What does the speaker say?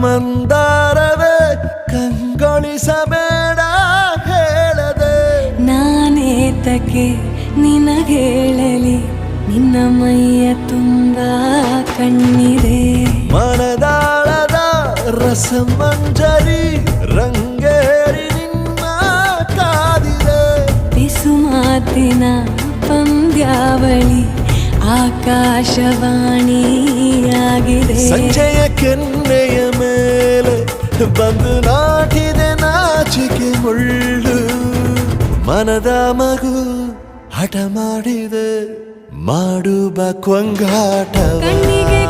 ಮಂದಾರವೇ ಕಂಗೊಳಿಸಬೇಡ ಹೇಳದೆ ನಾನೇತಕ್ಕೆ ನಿನಗೇಳಲಿ ನಿನ್ನ ಮೈಯ ತುಂಬ ಕಣ್ಣಿದೆ ಮನದಾಳದ ರಸಮಂಜರಿ ರಂಗೇರಿ ನಿನ್ನ ಕಾದಿದೆ ಬಿಸು ಮಾತಿನ ಪಂದ್ಯಾವಳಿ ಆಕಾಶವಾಣಿಯಾಗಿದೆ ಸಂಜೆಯ ಕೆನ್ನೆಯ ಮೇಲೆ ಬಂದು ನಾಟಿದೆ ನಾಚಿಕೆ ಮುಳ್ಳು ಮನದ ಮಗು ಹಠ ಮಾಡಿದೆ ಮಾಡುವ ಕೊಂಗಾಟ ಕಣ್ಣಿಗೆ